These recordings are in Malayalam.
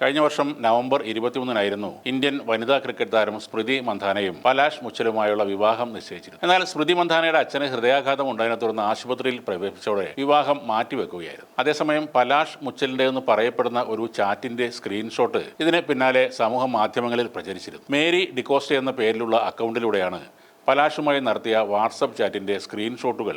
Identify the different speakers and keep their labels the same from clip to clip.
Speaker 1: കഴിഞ്ഞ വർഷം നവംബർ 23-നായിരുന്നു ഇന്ത്യൻ വനിതാ ക്രിക്കറ്റ് താരം സ്മൃതി മന്ധാനയും പലാഷ് മുച്ചലുമായുള്ള വിവാഹം നിശ്ചയിച്ചിരുന്നു. എന്നാൽ സ്മൃതി മന്ധാനയുടെ അച്ഛന് ഹൃദയാഘാതം ഉണ്ടായതിനെ തുടർന്ന് ആശുപത്രിയിൽ പ്രവേശിച്ചതോടെ വിവാഹം മാറ്റിവെക്കുകയായിരുന്നു. അതേസമയം പലാഷ് മുച്ചലിന്റെയെന്ന് പറയപ്പെടുന്ന ഒരു ചാറ്റിന്റെ സ്ക്രീൻഷോട്ട് ഇതിന് പിന്നാലെ സമൂഹ മാധ്യമങ്ങളിൽ പ്രചരിച്ചിരുന്നു. മേരി ഡിക്കോസ്റ്റ എന്ന പേരിലുള്ള അക്കൗണ്ടിലൂടെയാണ് പലാഷുമായി നടത്തിയ വാട്സപ്പ് ചാറ്റിന്റെ സ്ക്രീൻഷോട്ടുകൾ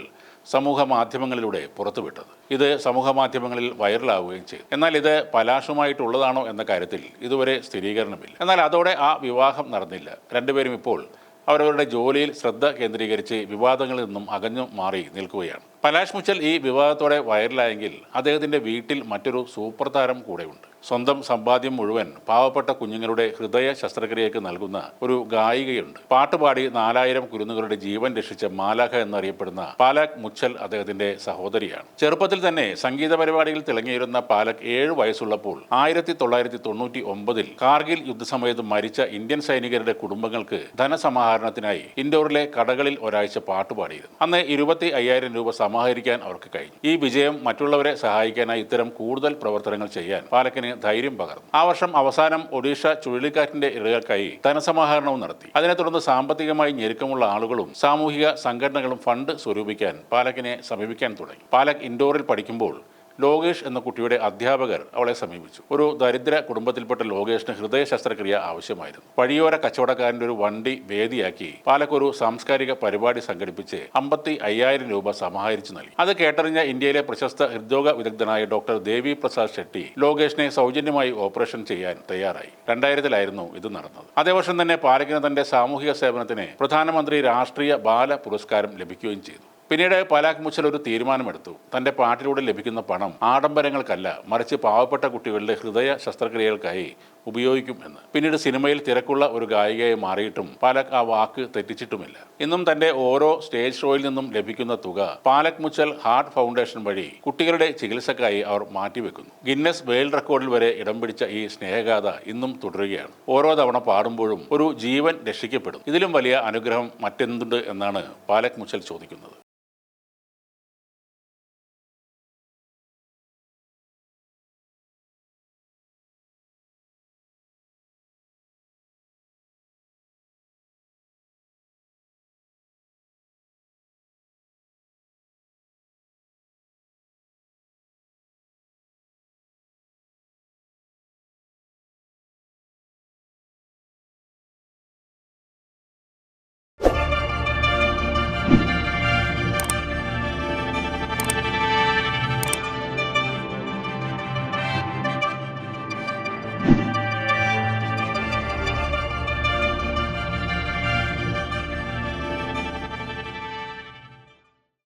Speaker 1: സമൂഹ മാധ്യമങ്ങളിലൂടെ പുറത്തുവിട്ടത്. ഇത് സമൂഹ മാധ്യമങ്ങളിൽ വൈറലാവുകയും ചെയ്തു. എന്നാൽ ഇത് പലാഷുമായിട്ടുള്ളതാണോ എന്ന കാര്യത്തിൽ ഇതുവരെ സ്ഥിരീകരണമില്ല. എന്നാൽ അതോടെ ആ വിവാഹം നടന്നില്ല. രണ്ടുപേരും ഇപ്പോൾ അവരവരുടെ ജോലിയിൽ ശ്രദ്ധ കേന്ദ്രീകരിച്ച് വിവാദങ്ങളിൽ നിന്നും അകന്നു മാറി നിൽക്കുകയാണ്. പലാഷ് മുച്ചൽ ഈ വിവാദത്തോടെ വൈറലായെങ്കിൽ അദ്ദേഹത്തിന്റെ വീട്ടിൽ മറ്റൊരു സൂപ്പർ താരം കൂടെയുണ്ട്. സ്വന്തം സമ്പാദ്യം മുഴുവൻ പാവപ്പെട്ട കുഞ്ഞുങ്ങളുടെ ഹൃദയ ശസ്ത്രക്രിയയ്ക്ക് നൽകുന്ന ഒരു ഗായികയുണ്ട്. പാട്ടുപാടി 4000 കുരുന്നുകളുടെ ജീവൻ രക്ഷിച്ച മാലാഖ എന്നറിയപ്പെടുന്ന പാലക് മുച്ചൽ അദ്ദേഹത്തിന്റെ സഹോദരിയാണ്. ചെറുപ്പത്തിൽ തന്നെ സംഗീത പരിപാടിയിൽ തിളങ്ങിയിരുന്ന പാലക് 7 വയസ്സുള്ളപ്പോൾ 1999-ൽ കാർഗിൽ യുദ്ധസമയത്ത് മരിച്ച ഇന്ത്യൻ സൈനികരുടെ കുടുംബങ്ങൾക്ക് ധനസമാഹരണത്തിനായി ഇൻഡോറിലെ കടകളിൽ ഒരാഴ്ച പാട്ടുപാടിയിരുന്നു. അന്ന് 25,000 രൂപ സമാഹരിക്കാൻ അവർക്ക് കഴിഞ്ഞു. ഈ വിജയം മറ്റുള്ളവരെ സഹായിക്കാനായി ഇത്തരം കൂടുതൽ പ്രവർത്തനങ്ങൾ ചെയ്യാൻ പാലക്കിന് ധൈര്യം പകർന്നു. ആ വർഷം അവസാനം ഒഡീഷ ചുഴലിക്കാറ്റിന്റെ ഇരകൾക്കായി ധനസമാഹരണവും നടത്തി. അതിനെ തുടർന്ന് സാമ്പത്തികമായി ഞെരുക്കമുള്ള ആളുകളും സാമൂഹിക സംഘടനകളും ഫണ്ട് സ്വരൂപിക്കാൻ പാലക്കിനെ സമീപിക്കാൻ തുടങ്ങി. പാലക് ഇൻഡോറിൽ പഠിക്കുമ്പോൾ ലോകേഷ് എന്ന കുട്ടിയുടെ അധ്യാപകർ അവളെ സമീപിച്ചു. ഒരു ദരിദ്ര കുടുംബത്തിൽപ്പെട്ട ലോകേഷിന് ഹൃദയ ശസ്ത്രക്രിയ ആവശ്യമായിരുന്നു. വഴിയോര കച്ചവടക്കാരൻ്റെ ഒരു വണ്ടി വേദിയാക്കി പാലക്ക് ഒരു സാംസ്കാരിക പരിപാടി സംഘടിപ്പിച്ച് 55,000 രൂപ സമാഹരിച്ചു നൽകി. അത് കേട്ടറിഞ്ഞ ഇന്ത്യയിലെ പ്രശസ്ത ഹൃദ്രോഗ വിദഗ്ധനായ ഡോക്ടർ ദേവി പ്രസാദ് ഷെട്ടി ലോകേഷിനെ സൗജന്യമായി ഓപ്പറേഷൻ ചെയ്യാൻ തയ്യാറായി. 2000-ലായിരുന്നു ഇത് നടന്നത്. അതേ വർഷം തന്നെ പാലക്കിന് തന്റെ സാമൂഹിക സേവനത്തിന് പ്രധാനമന്ത്രി രാഷ്ട്രീയ ബാല പുരസ്കാരം ലഭിക്കുകയും ചെയ്തു. പിന്നീട് പാലക് മുച്ചൽ ഒരു തീരുമാനമെടുത്തു. തന്റെ പാട്ടിലൂടെ ലഭിക്കുന്ന പണം ആഡംബരങ്ങൾക്കല്ല, മറിച്ച് പാവപ്പെട്ട കുട്ടികളുടെ ഹൃദയ ശസ്ത്രക്രിയകൾക്കായി ഉപയോഗിക്കും എന്ന്. പിന്നീട് സിനിമയിൽ തിരക്കുള്ള ഒരു ഗായികയെ മാറിയിട്ടും പാലക് ആ വാക്ക് തെറ്റിച്ചിട്ടുമില്ല. ഇന്നും തന്റെ ഓരോ സ്റ്റേജ് ഷോയിൽ നിന്നും ലഭിക്കുന്ന തുക പാലക് മുച്ചൽ ഹാർട്ട് ഫൗണ്ടേഷൻ വഴി കുട്ടികളുടെ ചികിത്സക്കായി അവർ മാറ്റിവെക്കുന്നു. ഗിന്നസ് വേൾഡ് റെക്കോർഡിൽ വരെ ഇടം പിടിച്ച ഈ സ്നേഹഗാഥ ഇന്നും തുടരുകയാണ്. ഓരോ തവണ പാടുമ്പോഴും ഒരു ജീവൻ രക്ഷിക്കപ്പെടും. ഇതിലും വലിയ അനുഗ്രഹം മറ്റെന്തുണ്ട് എന്നാണ് പാലക് മുച്ചൽ ചോദിക്കുന്നത്.